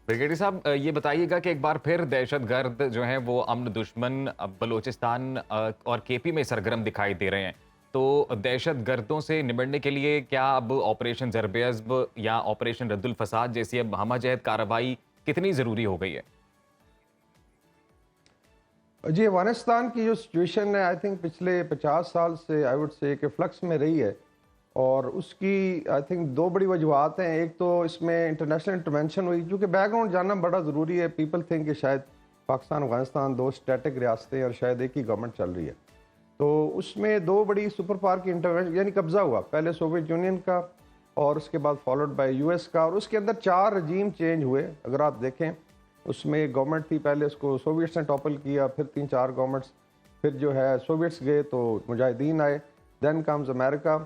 Brigadier साहब, ये बताइएगा कि एक बार फिर दहशतगर्द जो हैं वो अमन दुश्मन बलूचिस्तान और केपी में सरगर्म दिखाई दे रहे हैं। तो दहशतगर्दों से निपटने के लिए क्या अब ऑपरेशन ज़रब-ए-अज़्ब या ऑपरेशन रद्दुल फसाद जैसी अब हमजहत कार्रवाई कितनी ज़रूरी हो गई है? जी, अफ़गानिस्तान की जो सिचुएशन है आई थिंक पिछले 50 साल से आई वुड से कि फ्लक्स में रही है। और उसकी आई थिंक दो बड़ी वजूहत हैं। एक तो इसमें इंटरनेशनल इंटरवेंशन हुई, क्योंकि बैकग्राउंड जानना बड़ा ज़रूरी है। पीपल थिंक कि शायद पाकिस्तान अफ़गानिस्तान दो स्टैटिक रियासतें और शायद एक ही गवर्नमेंट चल रही है। तो उसमें दो बड़ी सुपर पावर की इंटरवेंशन यानी कब्ज़ा हुआ, पहले सोवियत यूनियन का और उसके बाद फॉलोड बाय यूएस का, और उसके अंदर 4 रजीम चेंज हुए। अगर आप देखें उसमें एक गवर्नमेंट थी, पहले उसको सोवियट्स ने टॉपल किया, फिर 3-4 गवर्नमेंट्स, फिर जो है सोवियट्स गए तो मुजाहिदीन आए, देन कम्स अमेरिका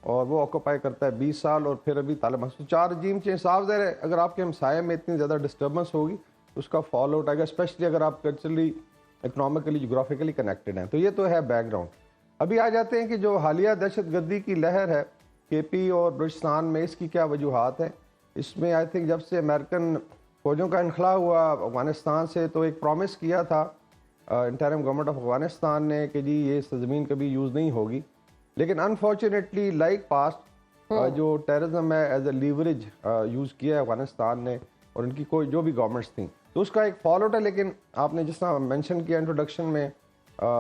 और वो ऑक्यूपाई करता है 20 साल, और फिर अभी तालिबान। तो 4 रजीम चेंज। साफ ज़ाहिर है अगर आपके हमसाये में इतनी ज़्यादा डिस्टर्बेंस होगी तो उसका फॉल आउट आएगा, स्पेशली अगर आप कल्चरली, इकनॉमिकली, जोग्राफिकली कनेक्टेड हैं। तो ये तो है बैकग्राउंड। अभी आ जाते हैं कि जो हालिया दहशतगर्दी की लहर है केपी और बलूचिस्तान में, इसकी क्या वजूहत है। इसमें आई थिंक जब से अमेरिकन फौजों का इनखला हुआ अफ़गानिस्तान से, तो एक प्रॉमिस किया था इंटरिम गवर्नमेंट ऑफ अफ़गानिस्तान ने कि जी ये ज़मीन कभी यूज़ नहीं होगी। लेकिन अनफॉर्चुनेटली लाइक पास्ट जो टेररिज्म है एज ए लीवरेज यूज़ किया है अफ़गानिस्तान ने, और इनकी कोई जो भी गवर्नमेंट्स थी, तो उसका एक फॉल आउट है। लेकिन आपने जिस तरह मेंशन किया इंट्रोडक्शन में,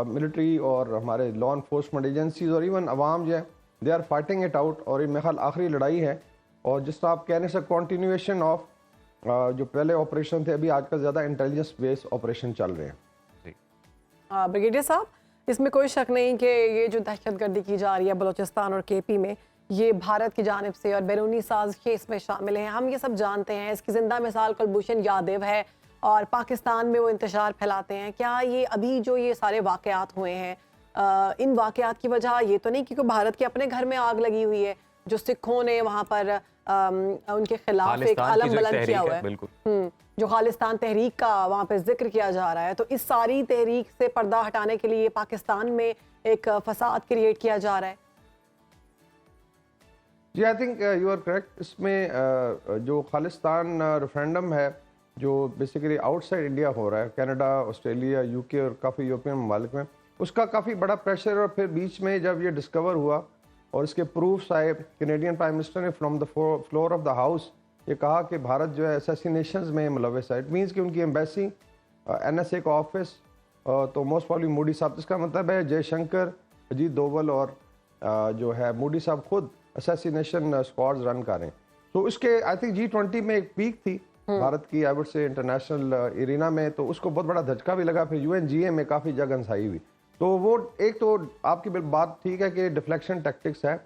मिलिट्री और हमारे लॉ इन्फोर्समेंट एजेंसीज और इवन अवाम जो है they are fighting it out, और ये मेरे ख्याल आखिरी लड़ाई है। और जिस तरह आप कहने से कॉन्टीन्यूएशन ऑफ जो पहले ऑपरेशन थे, अभी आजकल ज़्यादा इंटेलिजेंस बेस्ड ऑपरेशन चल रहे हैं। जी। ब्रिगेडियर साहब, इसमें कोई शक नहीं कि ये जो दहशतगर्दी की जा रही है बलूचिस्तान और केपी में, ये भारत की जानिब से और बैरूनी साजिशें इसमें शामिल हैं। हम ये सब जानते हैं। इसकी जिंदा मिसाल कुलभूषण यादव है और पाकिस्तान में वो इंतशार फैलाते हैं। क्या ये अभी जो ये सारे वाकयात हुए हैं, इन वाकयात की वजह ये तो नहीं क्योंकि भारत के अपने घर में आग लगी हुई है, जो सिखों ने वहाँ पर उनके खिलाफ एक अलम बुलंद किया हुआ है, जो खालिस्तान तहरीक का वहाँ पे जिक्र किया जा रहा है, तो इस सारी तहरीक से पर्दा हटाने के लिए पाकिस्तान में एक फसाद क्रिएट किया जा रहा है? जी, I think you are correct. इसमें जो खालिस्तान रेफरेंडम है, जो बेसिकली आउटसाइड इंडिया हो रहा है, कनाडा, ऑस्ट्रेलिया, यूके और काफ़ी यूरोपियन ममालिक में, उसका काफ़ी बड़ा प्रेशर। और फिर बीच में जब ये डिस्कवर हुआ और इसके प्रूफ्स आए, कैनेडियन प्राइम मिनिस्टर ने from the floor of the house ये कहा कि भारत जो है असैसिनेशंस में मुलव्वस है। इट मीन्स कि उनकी एम्बेसी, एनएसए का ऑफिस, तो मोस्ट प्रॉब्ली मोदी साहब, इसका मतलब है जयशंकर, अजीत डोवल और जो है मोदी साहब खुद असैसिनेशन स्क्वाड्स रन कर रहे हैं। तो इसके आई थिंक G20 में एक पीक थी भारत की, आई वुड से इंटरनेशनल एरिना में, तो उसको बहुत बड़ा धचका भी लगा। फिर UNGA में काफ़ी जगह हंसाई हुई। तो वो एक तो आपकी बात ठीक है कि डिफ्लेक्शन टैक्टिक्स है,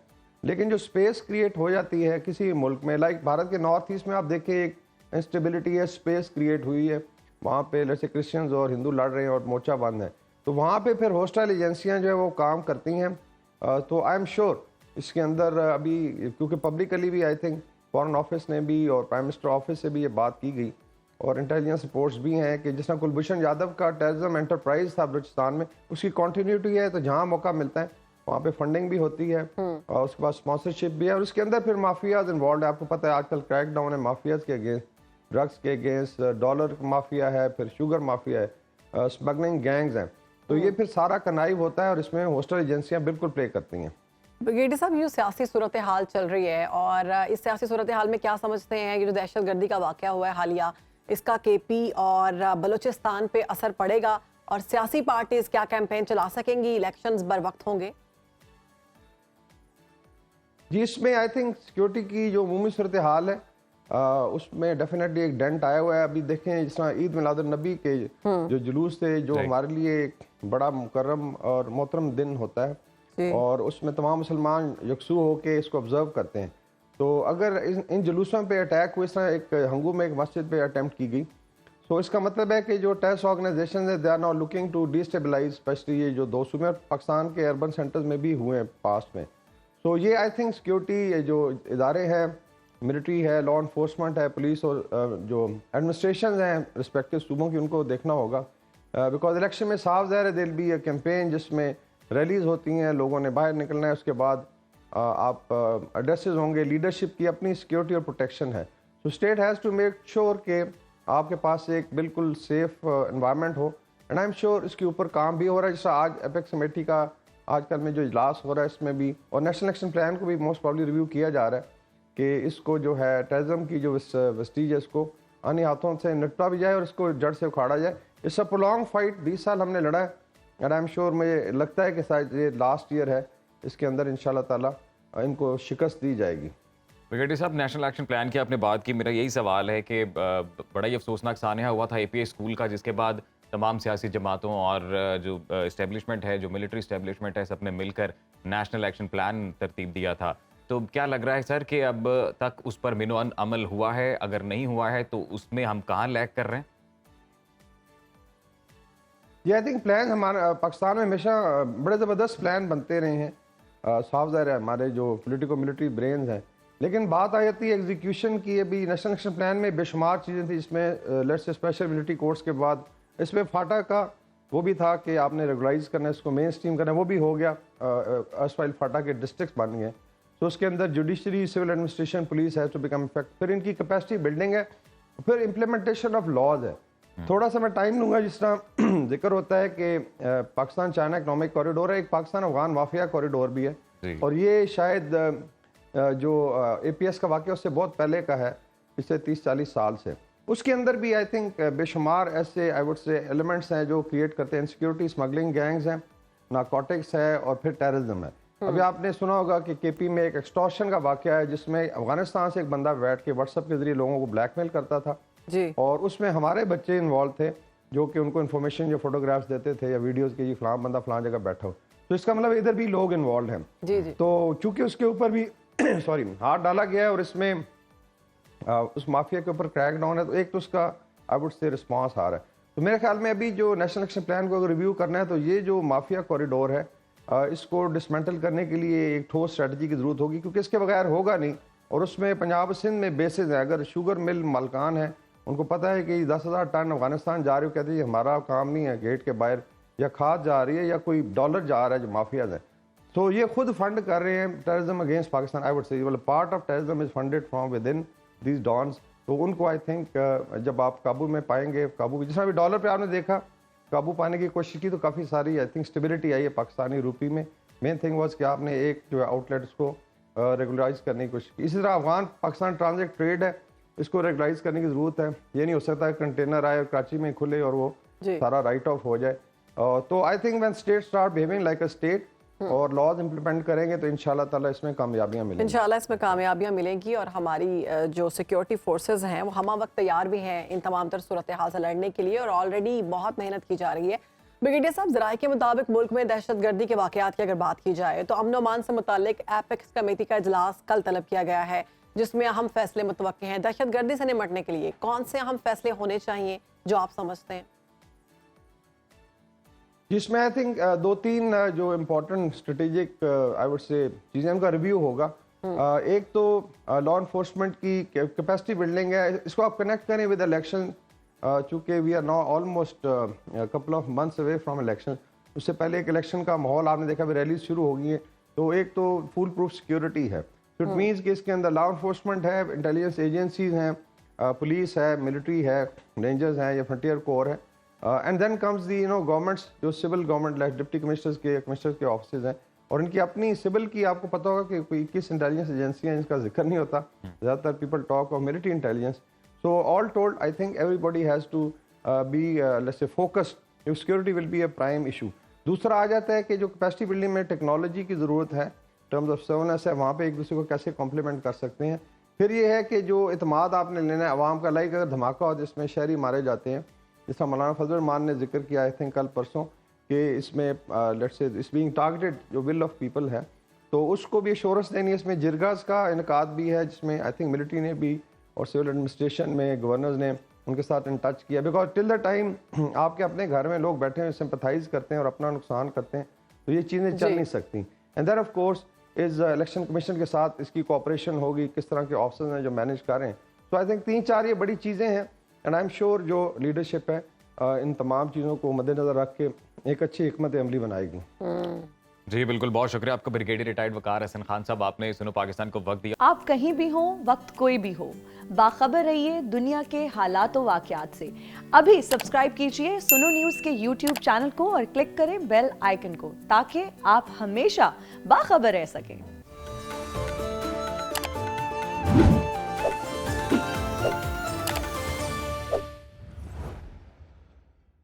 लेकिन जो स्पेस क्रिएट हो जाती है किसी मुल्क में, लाइक भारत के नॉर्थ ईस्ट में आप देखें एक इंस्टेबिलिटी है, स्पेस क्रिएट हुई है वहाँ पे, जैसे क्रिश्चियंस और हिंदू लड़ रहे हैं और मोर्चा बंद है, तो वहाँ पे फिर होस्टाइल एजेंसियाँ जो है वो काम करती हैं। तो आई एम श्योर इसके अंदर अभी, क्योंकि पब्लिकली भी आई थिंक फॉरेन ऑफिस ने भी और प्राइम मिनिस्टर ऑफिस से भी ये बात की गई, और इंटेलिजेंस रिपोर्ट्स भी हैं कि जिस तरह कुलभूषण यादव का टेररिज्म एंटरप्राइज था बलूचिस्तान में, उसकी कंटिन्यूटी है। तो जहाँ मौका मिलता है वहाँ पे फंडिंग भी होती है और उसके बाद स्पॉन्सरशिप भी है, और उसके अंदर फिर माफियाज इन्वॉल्व है। आपको पता है आजकल क्रैक डाउन है माफियाज के अगेंस्ट, ड्रग्स के अगेंस्ट, डॉलर माफिया है, फिर शुगर माफिया है, स्मगलिंग गैंग्स हैं। तो ये फिर सारा कनाइव होता है और इसमें होस्टल एजेंसियाँ बिल्कुल प्ले करती हैं। ब्रिगेडियर साहब, ये जो सियासी सूरत हाल चल रही है, और इस सियासी सूरत हाल में क्या समझते हैं कि जो दहशतगर्दी का वाक़या हुआ है हालिया, इसका केपी और बलूचिस्तान पे असर पड़ेगा, और सियासी पार्टीज क्या कैंपेन चला सकेंगी, इलेक्शंस बर वक्त होंगे? जी, इसमें आई थिंक सिक्योरिटी की जो अमूमी सूरत हाल है उसमें डेफिनेटली एक डेंट आया हुआ है। अभी देखें जिस तरह ईद मिलादुन्नबी के जो जुलूस थे, जो हमारे लिए एक बड़ा मुकर्रम और मोहतरम दिन होता है, और उसमें तमाम मुसलमान यकसू होकर इसको ऑब्जर्व करते हैं। तो अगर इन जुलूसों पे अटैक हुए, इस तरह एक हंगू में एक मस्जिद पे अटैम्प्ट की गई, तो इसका मतलब है कि जो टेररिस्ट ऑर्गेनाइजेशन है they are now looking to destabilise, specially ये जो दो सूबे पाकिस्तान के अर्बन सेंटर्स में भी हुए हैं पास्ट में। तो ये आई थिंक सिक्योरिटी जो इदारे हैं, मिलिट्री है, लॉ इन्फोर्समेंट है, पुलिस और जो एडमिनिस्ट्रेशन हैं रिस्पेक्टिव सूबों की, उनको देखना होगा। बिकॉज इलेक्शन में साफ ज़ाहिर है दिल भी कैंपेन जिसमें रैलीज होती हैं, लोगों ने बाहर निकलना है, उसके बाद आप एड्रेसेस होंगे, लीडरशिप की अपनी सिक्योरिटी और प्रोटेक्शन है। तो state has to make sure के आपके पास एक बिल्कुल सेफ एनवायरनमेंट हो। एंड आई एम श्योर इसके ऊपर काम भी हो रहा है, जैसा आज एपेक्स कमेटी का आजकल में जो इजलास हो रहा है इसमें भी, और नेशनल एक्शन प्लान को भी मोस्ट प्रॉब्ली रिव्यू किया जा रहा है कि इसको जो है टेररिज्म की जो वेस्टीज है इसको आने हाथों से निपटा भी जाए और इसको जड़ से उखाड़ा जाए। इट्स अ प्रोलॉन्ग फाइट, 20 साल हमने लड़ा है। एंड आई एम श्योर, मुझे लगता है कि शायद ये लास्ट ईयर है, इसके अंदर इंशाल्लाह ताला इनको शिकस्त दी जाएगी। ब्रिगेडियर साहब, नेशनल एक्शन प्लान की आपने बात की, मेरा यही सवाल है कि बड़ा ही अफसोसनाक सानहा हुआ था एपीए स्कूल का, जिसके बाद तमाम सियासी जमातों और जो इस्टेब्लिशमेंट है, जो मिलिट्री इस्टेब्लिशमेंट है, सबने मिलकर नेशनल एक्शन प्लान तरतीब दिया था। तो क्या लग रहा है सर कि अब तक उस पर मिनो अमल हुआ है? अगर नहीं हुआ है तो उसमें हम कहाँ लैग कर रहे हैं? ये आई थिंक प्लान हमारा पाकिस्तान में हमेशा बड़े ज़बरदस्त प्लान बनते रहे हैं। साफ ज़ाहिर है हमारे जो पोलिटिको मिलिट्री ब्रेन्स हैं, लेकिन बात आ जाती है एग्जीक्यूशन की। अभी नेशनल एक्शन प्लान में बेशुमार चीज़ें थी, इसमें let's say special military courts के बाद इसमें फाटा का वो भी था कि आपने रेगुलाइज करना है, इसको मेन स्ट्रीम करना है, वो भी हो गया। अर्सवाइल फाटा के डिस्ट्रिक्ट बन गए, तो उसके अंदर जुडिशरी, सिविल एडमिनिस्ट्रेशन, पुलिस है टू बिकम इफेक्ट। फिर इनकी कैपेसिटी बिल्डिंग है, फिर इम्प्लीमेंटेशन ऑफ लॉज है। थोड़ा सा मैं टाइम लूँगा, जिस तरह जिक्र होता है कि पाकिस्तान चाइना इकनॉमिक कॉरिडोर है, एक पाकिस्तान अफगान माफिया कॉरिडोर भी है, और ये शायद जो एपीएस का वाक़या उससे बहुत पहले का है, पिछले 30-40 साल से। उसके अंदर भी आई थिंक बेशुमार ऐसे आई वुड से एलिमेंट्स हैं जो क्रिएट करते हैं। सिक्योरिटी, स्मगलिंग गैंग्स हैं, नारकोटिक्स है, और फिर टेररिज्म है। अभी आपने सुना होगा कि केपी में एक एक्सटॉर्शन का वाक़या है, जिसमें अफगानिस्तान से एक बंदा बैठ के व्हाट्सएप के जरिए लोगों को ब्लैकमेल करता था जी। और उसमें हमारे बच्चे इन्वॉल्व थे, जो कि उनको इन्फॉर्मेशन या फोटोग्राफ्स देते थे या वीडियोस के, ये फलां बंदा फलां जगह बैठा हो। तो इसका मतलब इधर भी लोग इन्वॉल्व हैं। जी जी। तो चूंकि उसके ऊपर भी सॉरी हाथ डाला गया है और इसमें उस माफिया के ऊपर क्रैक डाउन है, तो एक तो उसका आई वुड से रिस्पॉन्स आ रहा है। तो मेरे ख्याल में अभी जो नेशनल एक्शन प्लान को अगर रिव्यू करना है, तो ये जो माफिया कॉरिडोर है इसको डिसमेंटल करने के लिए एक ठोस स्ट्रेटजी की ज़रूरत होगी, क्योंकि इसके बगैर होगा नहीं। और उसमें पंजाब और सिंध में बेसिस है, अगर शुगर मिल मालकान है, उनको पता है कि 10,000 टन अफगानिस्तान जा रही हो, कहते हैं हमारा काम नहीं है, गेट के बाहर या खाद जा रही है या कोई डॉलर जा रहा है जो माफियाज है, तो ये खुद फंड कर रहे हैं terrorism against Pakistan. I would say part of terrorism is funded from within these dons. तो उनको आई थिंक जब आप काबू में पाएंगे, काबू जिस तरह भी डॉलर पे आपने देखा काबू पाने की कोशिश की, तो काफ़ी सारी आई थिंक स्टेबिलिटी आई है पाकिस्तानी रूपी में। मेन थिंग वाज कि आपने एक जो है आउटलेट्स को रेगुलराइज करने की कोशिश की। इसी तरह अफगान पाकिस्तान ट्रांजिट ट्रेड है, इसको रेगुलाइज करने की ज़रूरत है। ये नहीं हो सकता है कंटेनर आए कराची में खुले और वो सारा राइट ऑफ हो जाए। तो I think when state start behaving like a state और लॉज इंप्लीमेंट करेंगे, तो इंशाल्लाह ताला इसमें कामयाबियां मिलेंगी। इंशाल्लाह इसमें कामयाबियां मिलेंगी, और हमारी जो सिक्योरिटी फोर्सेस हैं वो हमा वक्त तैयार भी हैं इन तमाम तर सूरत हाल से लड़ने के लिए, और ऑलरेडी बहुत मेहनत की जा रही है। ब्रिगेडियर साहब, ज़राए के मुताबिक मुल्क में दहशतगर्दी के वाक़यात की अगर बात की जाए, तो अमन अमान से मुतालिक एपेक्स कमेटी का इजलास कल तलब किया गया है, जिसमें अहम फैसले मुतवक्के हैं। दहशतगर्दी से निपटने के लिए कौन से अहम फैसले होने चाहिए जो आप समझते हैं? जिसमें आई थिंक 2-3 जो इम्पोर्टेंट स्ट्रेटेजिक आई वुड से चीज़ें उनका रिव्यू होगा। एक तो लॉ इन्फोर्समेंट की कैपेसिटी बिल्डिंग है, इसको आप कनेक्ट करें विद इलेक्शन, चूँकि we are now almost couple of months away from election. उससे पहले एक इलेक्शन का माहौल आपने देखा, भी रैलीज शुरू हो गई हैं। तो एक तो फुल प्रूफ सिक्योरिटी है, तो इट मीन्स कि इसके अंदर लॉ इन्फोर्समेंट है, इंटेलिजेंस एजेंसीज हैं, पुलिस है, मिलिट्री है, रेंजर्स हैं या फ्रंटियर कोर है, and then comes the governments, जो civil government like deputy commissioners के ऑफिस हैं, और इनकी अपनी सिविल की आपको पता होगा कि कोई 21 इंटेलिजेंस एजेंसियाँ, जिसका जिक्र नहीं होता ज़्यादातर, people talk of military intelligence. So all told I think everybody has to be let's say focused, security will be a prime issue. दूसरा आ जाता है कि जो कैपेसिटी बिल्डिंग में टेक्नोलॉजी की ज़रूरत है, टर्म्स ऑफ सर्वेलेंस है, वहाँ पे एक दूसरे को कैसे कॉम्प्लीमेंट कर सकते हैं। फिर ये है कि जो इतमाद आपने लेना है अवाम का, लाइक अगर धमाका हो जिसमें शहरी मारे जाते हैं, जिसका मौलाना फजल रहमान ने जिक्र किया आई थिंक कल परसों, कि इसमें लेट्स से इस बीइंग टारगेटेड जो विल ऑफ पीपल है, तो उसको भी एश्योरेंस देनी है। इसमें जिरगास का इनकाद भी है, जिसमें आई थिंक मिलिट्री ने भी और सिविल एडमिनिस्ट्रेशन में गवर्नर्स ने उनके साथ इन टच किया, बिकॉज टिल द टाइम आपके अपने घर में लोग बैठे हुए सिंपथाइज करते हैं और अपना नुकसान करते हैं, तो ये चीज़ें चल नहीं सकती। एंड देन ऑफ कोर्स इस इलेक्शन कमीशन के साथ इसकी कोऑपरेशन होगी, किस तरह के ऑफिसर्स हैं जो मैनेज कर रहे हैं। तो आई थिंक 3-4 ये बड़ी चीज़ें हैं, एंड आई एम श्योर जो लीडरशिप है इन तमाम चीज़ों को मद्देनज़र रख के एक अच्छी हिकमत अमली बनाएगी। जी बिल्कुल, बहुत शुक्रिया आपका ब्रिगेडियर रिटायर्ड वकार हसन खान साहब, आपने सुनो पाकिस्तान को वक्त दिया। आप कहीं भी हो, वक्त कोई भी हो, बाखबर रहिए दुनिया के हालात व वाकयात से। अभी सब्सक्राइब कीजिए सुनो न्यूज़ के YouTube चैनल को और क्लिक करें बेल आइकन को, ताकि आप हमेशा बाखबर रह सकें।